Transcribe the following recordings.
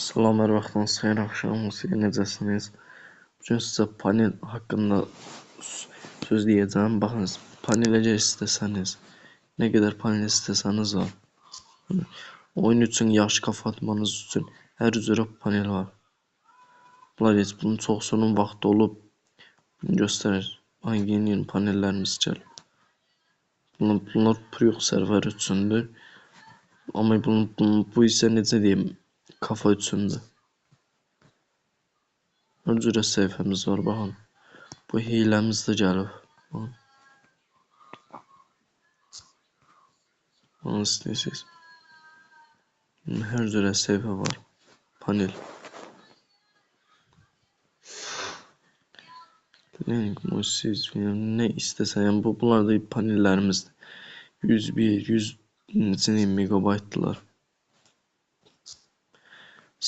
Salam, hər vaxtınız xeyir, axşamınız xeyir, necəsiniz? Bugün sizə panel haqqında söz deyəcəm. Baxınız, panel əgər istəsəniz, nə qədər panel istəsəniz var. Oyun üçün, yaxşı kafa atmanız üçün hər cürə panel var. Bunun çoxsunun vaxtı olub, bunu göstərir. Baxın, yeni panellərimiz gəlir. Bunlar Pruq server üçündür. Amma bu isə necə deyim, kafa üçündür. Hər cürə səhifəmiz var, baxın. Bu hiləmiz də gəlib. Baxın, istəyirsiniz. Hər cürə səhifə var. Panel. Link, musiz, nə istəsən, yəni bunlar da panellərimizdir. 101, 100 megabaytdılar.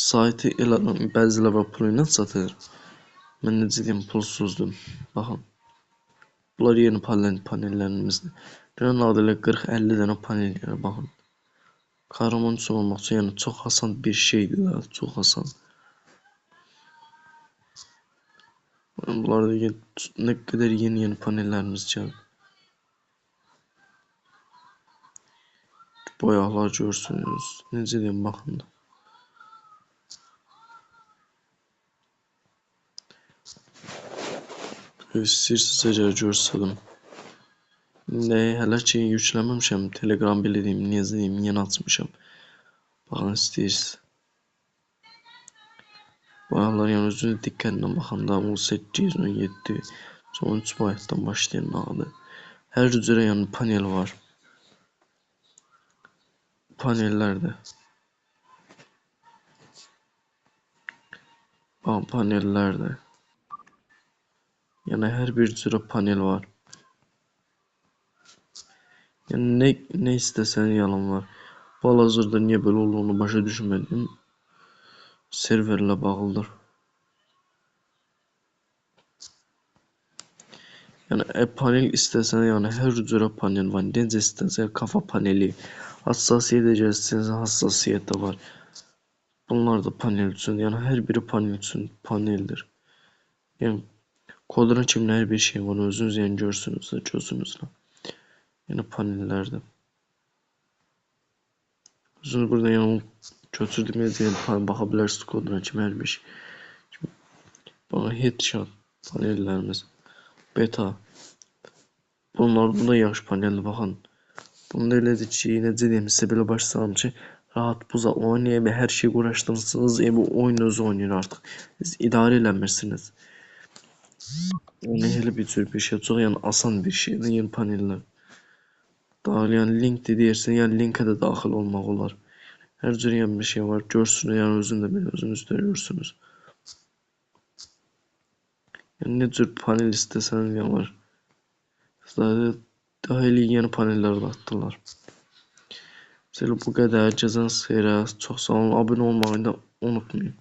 Saytı elə bəziləri var pulu ilə satır. Mən necə deyim, pulsuzdur. Baxın. Bunlar yeni panellərimizdir. Görən adıyla 40-50 dənə panel gəlir, baxın. Kahraman üçün olmaq üçün, yəni çox asan bir şeydir da, çox asan. Bunlarda nə qədər yeni panellərimiz gəlir. Boyaqlar görürsünüz. Necə deyim, baxın. İstəyirsiniz əgər görsədim. Hələ ki yükləməmişəm. Telegram belə deyim, necə deyim, yeni açmışam. Baxın, istəyirsiniz. Boyaqlar yəni özünüz diqqətlə baxanda 18, 17, 13 baytdan başlayan adı. Hər cürə yəni panel var. Panellərdə. Baxın, panellərdə. Yəni hər bir cürə panel var. Yəni nə istəsən yalan var. Bu hal-hazırda niyə belə olduğunu başa düşmədim. Serverlə bağlıdır. Yəni panel istəsən, yəni hər cürə panel var. Necə istəsən, kafa paneli, hassasiyyət edəcəksən, hassasiyyət də var. Bunlar da panel üçün, yəni hər biri panel üçün paneldir. Yəni kodun kimi hər bir şey var, özünüz yəni görsünüz də, gözünüzlə. Yəni panellərdir. Özünüz burada yəni köçürdüyünüz yəni baxa bilərsiniz kodun kimi hər bir şey. Baxın, headshot panellərimiz. Beta. Bunda yaxşı paneldir, baxın. Bunda elədir ki, necə deyim, sizə belə başlayalım ki, rahat buza oynayıb, hər şey uğraşdırırsınız, bu oyun özü oynayır artıq. Siz idarə eləmirsiniz. Yəni elə bir cür bir şey, çox yəni asan bir şeydir, yəni panellər. Daha yəni link deyirsən, yəni linkə də daxil olmaq olar. Hər cür yəni bir şey var, görsünüz, yəni özünüz də görürsünüz. Yəni nə cür panel istəsəniz yəni var. Daha elə yeni panellər də atdılar. Sizə bu qədər, gecəniz xeyrə, çox sağ olun, abunə olmağı da unutmayın.